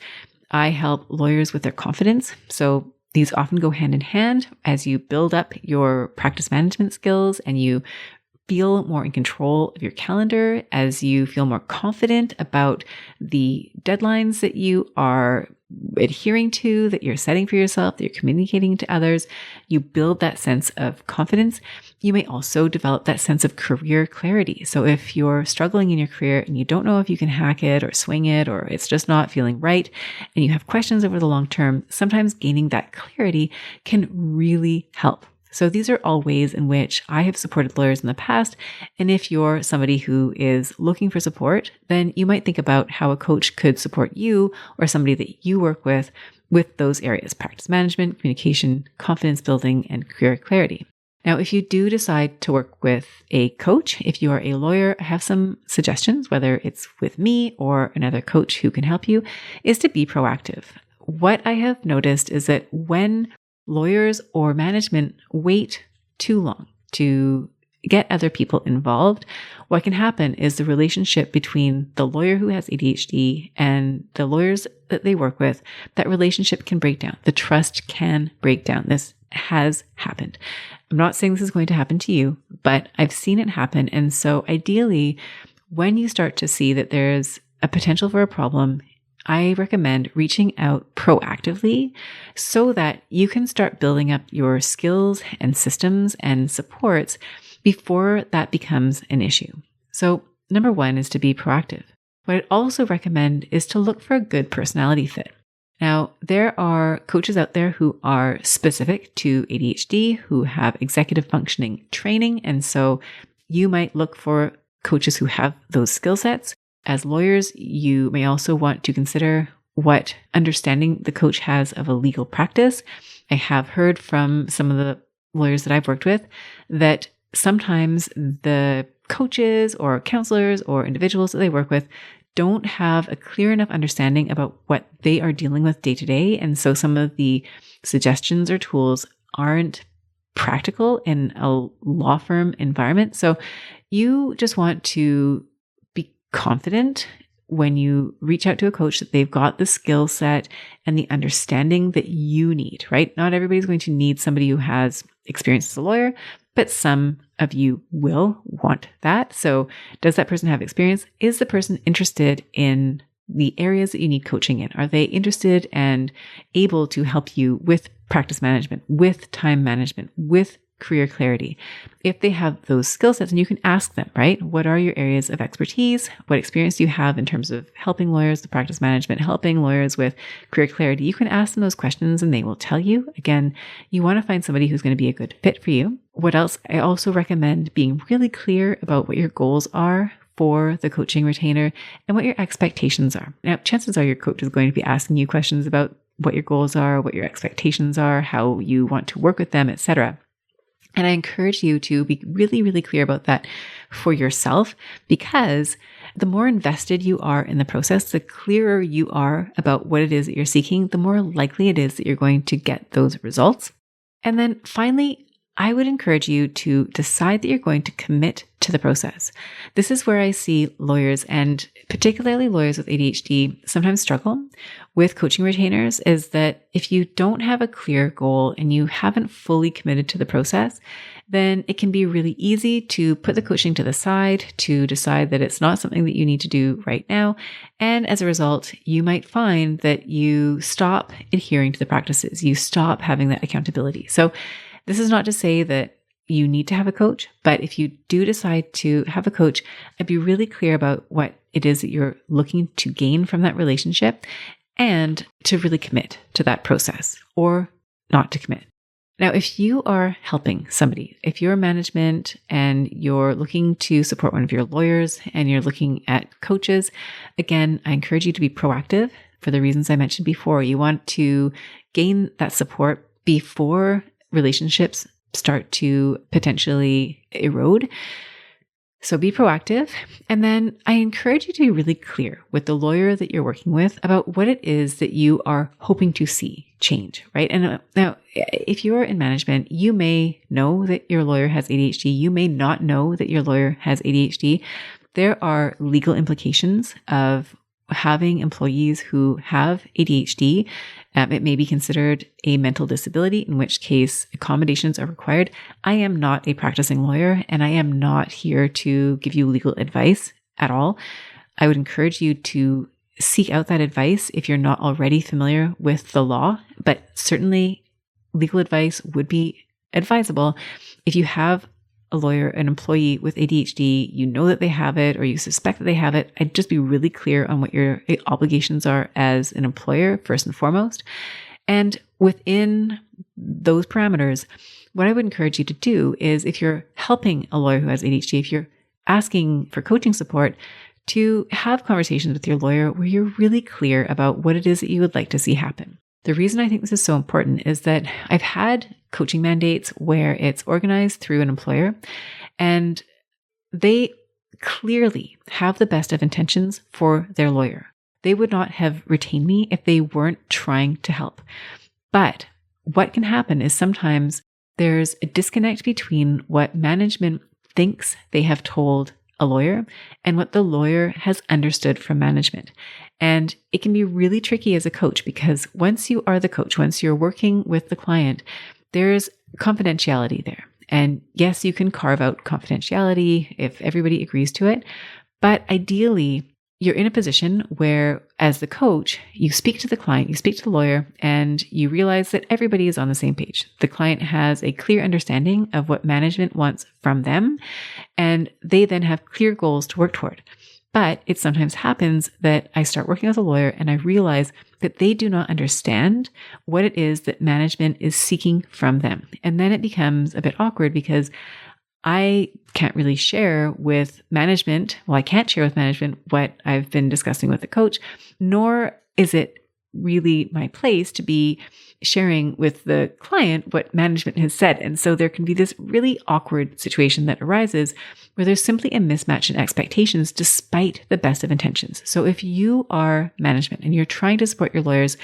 I help lawyers with their confidence. So these often go hand in hand as you build up your practice management skills and you feel more in control of your calendar, as you feel more confident about the deadlines that you are adhering to, that you're setting for yourself, that you're communicating to others. You build that sense of confidence. You may also develop that sense of career clarity. So if you're struggling in your career and you don't know if you can hack it or swing it, or it's just not feeling right, and you have questions over the long term, sometimes gaining that clarity can really help. So these are all ways in which I have supported lawyers in the past. And if you're somebody who is looking for support, then you might think about how a coach could support you or somebody that you work with those areas: practice management, communication, confidence building, and career clarity. Now, if you do decide to work with a coach, if you are a lawyer, I have some suggestions, whether it's with me or another coach who can help you, is to be proactive. What I have noticed is that when lawyers or management wait too long to get other people involved, what can happen is the relationship between the lawyer who has ADHD and the lawyers that they work with, that relationship can break down. The trust can break down. This has happened. I'm not saying this is going to happen to you, but I've seen it happen. And so ideally, when you start to see that there's a potential for a problem, I recommend reaching out proactively so that you can start building up your skills and systems and supports before that becomes an issue. So number one is to be proactive. What I'd also recommend is to look for a good personality fit. Now, there are coaches out there who are specific to ADHD, who have executive functioning training. And so you might look for coaches who have those skill sets. As lawyers, you may also want to consider what understanding the coach has of a legal practice. I have heard from some of the lawyers that I've worked with that sometimes the coaches or counselors or individuals that they work with don't have a clear enough understanding about what they are dealing with day to day. And so some of the suggestions or tools aren't practical in a law firm environment. So you just want to confident when you reach out to a coach that they've got the skill set and the understanding that you need, right? Not everybody's going to need somebody who has experience as a lawyer, but some of you will want that. So does that person have experience? Is the person interested in the areas that you need coaching in? Are they interested and able to help you with practice management, with time management, with career clarity? If they have those skill sets, and you can ask them, right? What are your areas of expertise? What experience do you have in terms of helping lawyers with practice management, helping lawyers with career clarity? You can ask them those questions and they will tell you. Again, you want to find somebody who's going to be a good fit for you. What else? I also recommend being really clear about what your goals are for the coaching retainer and what your expectations are. Now, chances are your coach is going to be asking you questions about what your goals are, what your expectations are, how you want to work with them, etc. And I encourage you to be really, really clear about that for yourself, because the more invested you are in the process, the clearer you are about what it is that you're seeking, the more likely it is that you're going to get those results. And then finally, I would encourage you to decide that you're going to commit to the process. This is where I see lawyers, and particularly lawyers with ADHD, sometimes struggle with coaching retainers, is that if you don't have a clear goal and you haven't fully committed to the process, then it can be really easy to put the coaching to the side, to decide that it's not something that you need to do right now. And as a result, you might find that you stop adhering to the practices, you stop having that accountability. So this is not to say that you need to have a coach, but if you do decide to have a coach, I'd be really clear about what it is that you're looking to gain from that relationship and to really commit to that process or not to commit. Now, if you are helping somebody, if you're management and you're looking to support one of your lawyers and you're looking at coaches, again, I encourage you to be proactive for the reasons I mentioned before. You want to gain that support before relationships start to potentially erode. So be proactive. And then I encourage you to be really clear with the lawyer that you're working with about what it is that you are hoping to see change, right? And now, if you're in management, you may know that your lawyer has ADHD. You may not know that your lawyer has ADHD. There are legal implications of having employees who have ADHD. It may be considered a mental disability, in which case accommodations are required. I am not a practicing lawyer, and I am not here to give you legal advice at all. I would encourage you to seek out that advice if you're not already familiar with the law, but certainly legal advice would be advisable. If you have a lawyer, an employee with ADHD, you know that they have it or you suspect that they have it, I'd just be really clear on what your obligations are as an employer, first and foremost. And within those parameters, what I would encourage you to do is, if you're helping a lawyer who has ADHD, if you're asking for coaching support, to have conversations with your lawyer where you're really clear about what it is that you would like to see happen. The reason I think this is so important is that I've had coaching mandates where it's organized through an employer and they clearly have the best of intentions for their lawyer. They would not have retained me if they weren't trying to help. But what can happen is sometimes there's a disconnect between what management thinks they have told a lawyer and what the lawyer has understood from management. And it can be really tricky as a coach, because once you are the coach, once you're working with the client, there's confidentiality there. And yes, you can carve out confidentiality if everybody agrees to it. But ideally, you're in a position where, as the coach, you speak to the client, you speak to the lawyer, and you realize that everybody is on the same page. The client has a clear understanding of what management wants from them, and they then have clear goals to work toward. But it sometimes happens that I start working with a lawyer and I realize that they do not understand what it is that management is seeking from them. And then it becomes a bit awkward, because I can't really share with management. Well, I can't share with management what I've been discussing with the coach, nor is it really my place to be sharing with the client what management has said. And so there can be this really awkward situation that arises where there's simply a mismatch in expectations despite the best of intentions. So if you are management and you're trying to support your lawyers,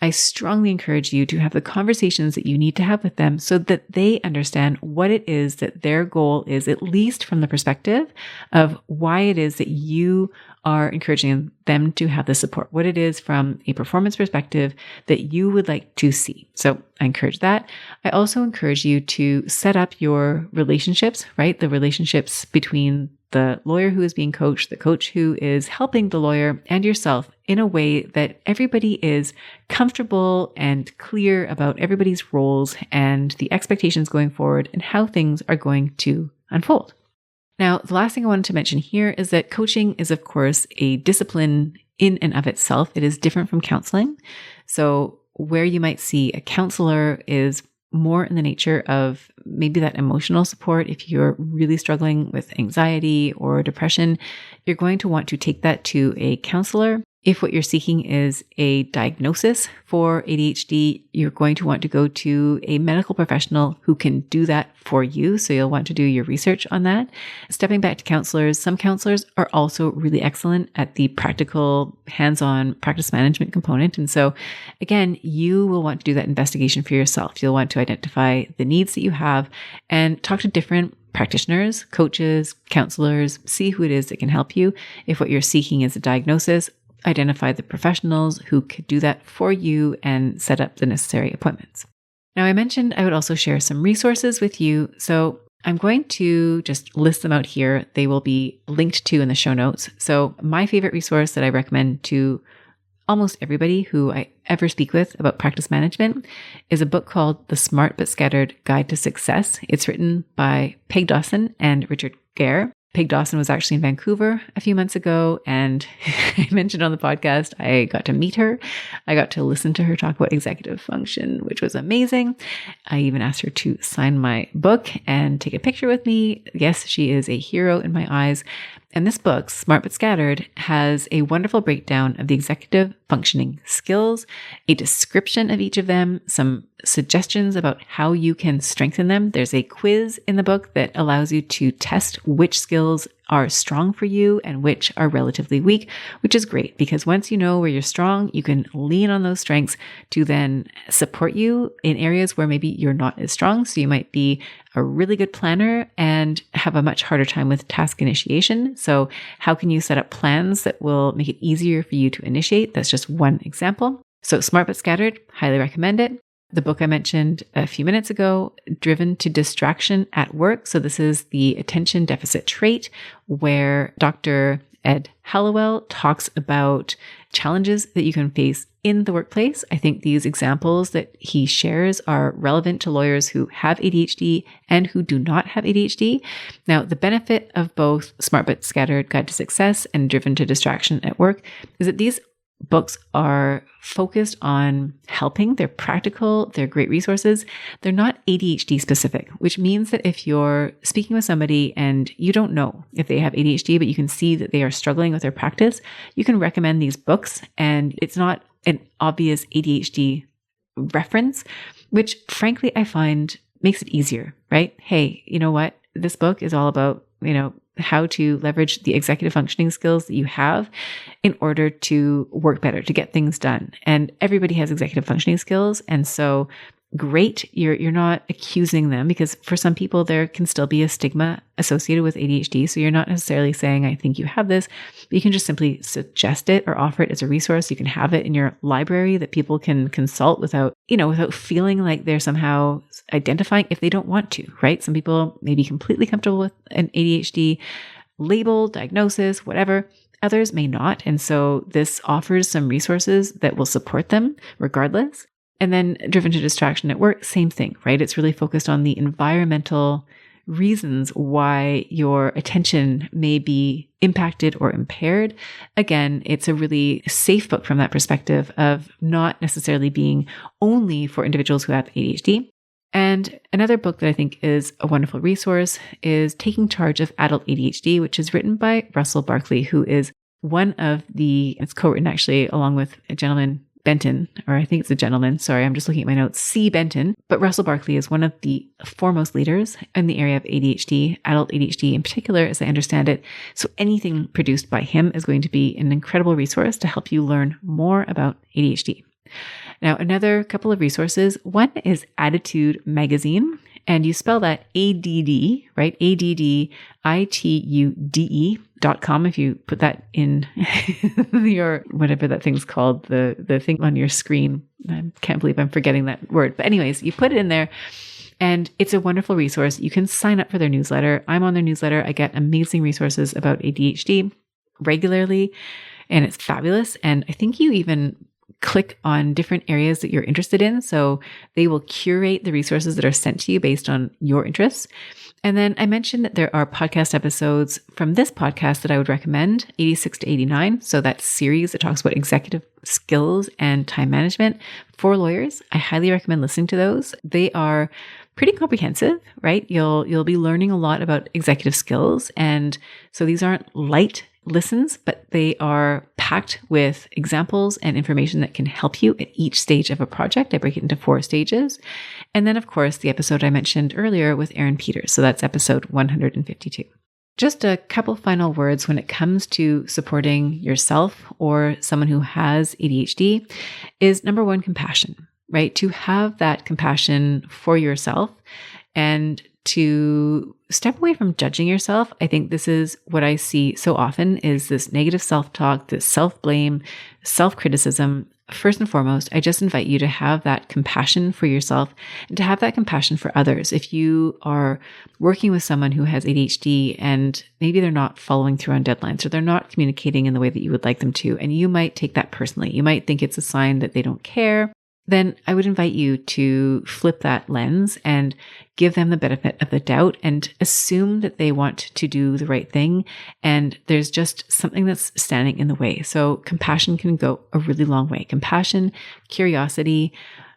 I strongly encourage you to have the conversations that you need to have with them so that they understand what it is that their goal is, at least from the perspective of why it is that you are encouraging them to have the support, what it is from a performance perspective that you would like to see. So I encourage that. I also encourage you to set up your relationships, right? The relationships between the lawyer who is being coached, the coach who is helping the lawyer, and yourself in a way that everybody is comfortable and clear about everybody's roles and the expectations going forward and how things are going to unfold. Now, the last thing I wanted to mention here is that coaching is, of course, a discipline in and of itself. It is different from counseling. So where you might see a counselor is more in the nature of maybe that emotional support. If you're really struggling with anxiety or depression, you're going to want to take that to a counselor. If what you're seeking is a diagnosis for ADHD, you're going to want to go to a medical professional who can do that for you. So you'll want to do your research on that. Stepping back to counselors, some counselors are also really excellent at the practical, hands-on practice management component. And so again, you will want to do that investigation for yourself. You'll want to identify the needs that you have and talk to different practitioners, coaches, counselors, see who it is that can help you. If what you're seeking is a diagnosis, identify the professionals who could do that for you and set up the necessary appointments. Now, I mentioned I would also share some resources with you. So I'm going to just list them out here. They will be linked to in the show notes. So my favorite resource that I recommend to almost everybody who I ever speak with about practice management is a book called The Smart But Scattered Guide to Success. It's written by Peg Dawson and Richard Gere. Peg Dawson was actually in Vancouver a few months ago, and I mentioned on the podcast, I got to meet her. I got to listen to her talk about executive function, which was amazing. I even asked her to sign my book and take a picture with me. Yes, she is a hero in my eyes. And this book, Smart But Scattered, has a wonderful breakdown of the executive functioning skills, a description of each of them, some suggestions about how you can strengthen them. There's a quiz in the book that allows you to test which skills are strong for you and which are relatively weak, which is great because once you know where you're strong, you can lean on those strengths to then support you in areas where maybe you're not as strong. So you might be a really good planner and have a much harder time with task initiation. So how can you set up plans that will make it easier for you to initiate? That's just one example. So Smart But Scattered, highly recommend it. The book I mentioned a few minutes ago, Driven to Distraction at Work. So this is the attention deficit trait where Dr. Ed Hallowell talks about challenges that you can face in the workplace. I think these examples that he shares are relevant to lawyers who have ADHD and who do not have ADHD. Now, the benefit of both Smart But Scattered Guide to Success and Driven to Distraction at Work is that these books are focused on helping. They're practical. They're great resources. They're not ADHD specific, which means that if you're speaking with somebody and you don't know if they have ADHD, but you can see that they are struggling with their practice, you can recommend these books. And it's not an obvious ADHD reference, which frankly, I find makes it easier, right? Hey, you know what? This book is all about, how to leverage the executive functioning skills that you have in order to work better, to get things done. And everybody has executive functioning skills. And so great, you're not accusing them because for some people there can still be a stigma associated with ADHD. So you're not necessarily saying, I think you have this, but you can just simply suggest it or offer it as a resource. You can have it in your library that people can consult without feeling like they're somehow identifying if they don't want to, right? Some people may be completely comfortable with an ADHD label, diagnosis, whatever. Others may not. And so this offers some resources that will support them regardless. And then Driven to Distraction at Work, same thing, right? It's really focused on the environmental reasons why your attention may be impacted or impaired. Again, it's a really safe book from that perspective of not necessarily being only for individuals who have ADHD. And another book that I think is a wonderful resource is Taking Charge of Adult ADHD, which is written by Russell Barkley, who is it's co-written actually along with a gentleman, Benton, or I think it's a gentleman. Sorry, I'm just looking at my notes. C. Benton. But Russell Barkley is one of the foremost leaders in the area of ADHD, adult ADHD in particular, as I understand it. So anything produced by him is going to be an incredible resource to help you learn more about ADHD. Now, another couple of resources. One is Attitude Magazine, and you spell that ADD, right? ADDITUDE.com. If you put that in your, whatever that thing's called, the thing on your screen. I can't believe I'm forgetting that word. But anyways, you put it in there and it's a wonderful resource. You can sign up for their newsletter. I'm on their newsletter. I get amazing resources about ADHD regularly and it's fabulous. And I think you even click on different areas that you're interested in. So they will curate the resources that are sent to you based on your interests. And then I mentioned that there are podcast episodes from this podcast that I would recommend, 86 to 89. So that series that talks about executive skills and time management for lawyers. I highly recommend listening to those. They are pretty comprehensive, right? You'll be learning a lot about executive skills. And so these aren't light listens, but they are packed with examples and information that can help you at each stage of a project. I break it into 4 stages. And then, of course, the episode I mentioned earlier with Erin Peters. So that's episode 152. Just a couple final words when it comes to supporting yourself or someone who has ADHD is number 1, compassion, right? To have that compassion for yourself and to step away from judging yourself. I think this is what I see so often is this negative self-talk, this self-blame, self-criticism. First and foremost, I just invite you to have that compassion for yourself and to have that compassion for others. If you are working with someone who has ADHD and maybe they're not following through on deadlines or they're not communicating in the way that you would like them to, and you might take that personally, you might think it's a sign that they don't care, then I would invite you to flip that lens and give them the benefit of the doubt and assume that they want to do the right thing. And there's just something that's standing in the way. So compassion can go a really long way. Compassion, curiosity,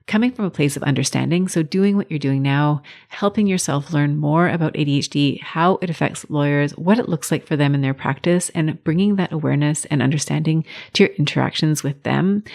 coming from a place of understanding. So doing what you're doing now, helping yourself learn more about ADHD, how it affects lawyers, what it looks like for them in their practice, and bringing that awareness and understanding to your interactions with them.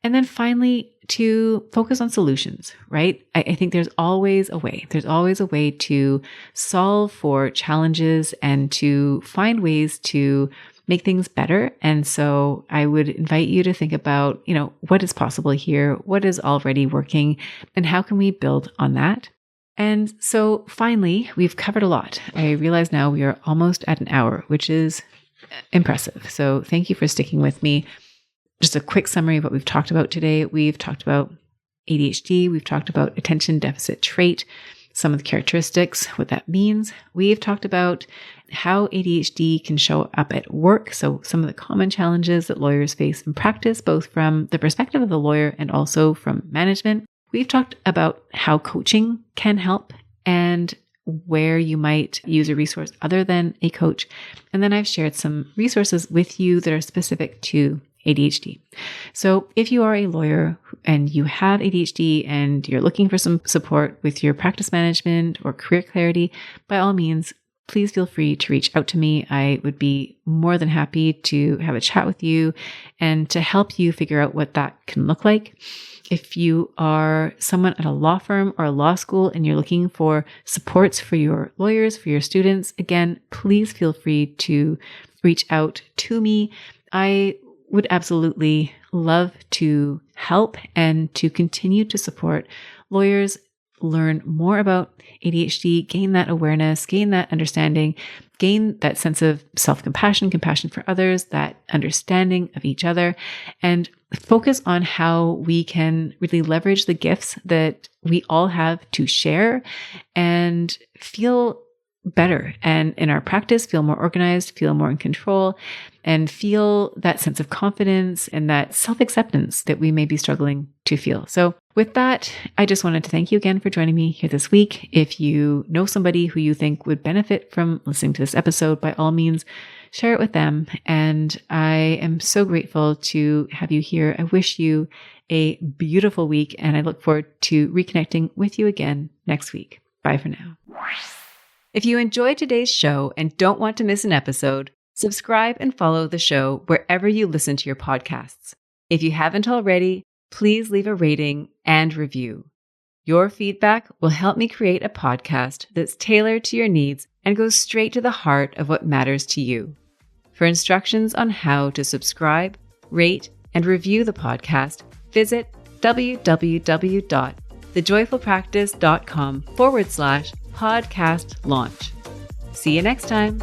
And then finally, to focus on solutions, right? I think there's always a way. There's always a way to solve for challenges and to find ways to make things better. And so I would invite you to think about, what is possible here? What is already working? And how can we build on that? And so finally, we've covered a lot. I realize now we are almost at an hour, which is impressive. So thank you for sticking with me. Just a quick summary of what we've talked about today. We've talked about ADHD. We've talked about attention deficit trait, some of the characteristics, what that means. We've talked about how ADHD can show up at work. So some of the common challenges that lawyers face in practice, both from the perspective of the lawyer and also from management. We've talked about how coaching can help and where you might use a resource other than a coach. And then I've shared some resources with you that are specific to ADHD. So if you are a lawyer and you have ADHD and you're looking for some support with your practice management or career clarity, by all means, please feel free to reach out to me. I would be more than happy to have a chat with you and to help you figure out what that can look like. If you are someone at a law firm or a law school and you're looking for supports for your lawyers, for your students, again, please feel free to reach out to me. I would absolutely love to help and to continue to support lawyers learn more about ADHD, gain that awareness, gain that understanding, gain that sense of self-compassion, compassion for others, that understanding of each other, and focus on how we can really leverage the gifts that we all have to share and feel better. And in our practice, feel more organized, feel more in control, and feel that sense of confidence and that self-acceptance that we may be struggling to feel. So with that, I just wanted to thank you again for joining me here this week. If you know somebody who you think would benefit from listening to this episode, by all means, share it with them. And I am so grateful to have you here. I wish you a beautiful week, and I look forward to reconnecting with you again next week. Bye for now. If you enjoyed today's show and don't want to miss an episode, subscribe and follow the show wherever you listen to your podcasts. If you haven't already, please leave a rating and review. Your feedback will help me create a podcast that's tailored to your needs and goes straight to the heart of what matters to you. For instructions on how to subscribe, rate, and review the podcast, visit www.thejoyfulpractice.com/podcast launch. See you next time.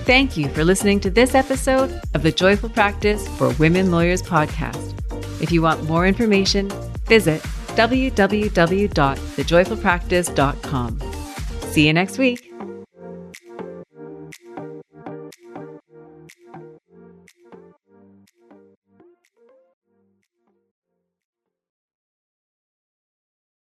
Thank you for listening to this episode of the Joyful Practice for Women Lawyers podcast. If you want more information, visit www.thejoyfulpractice.com. See you next week.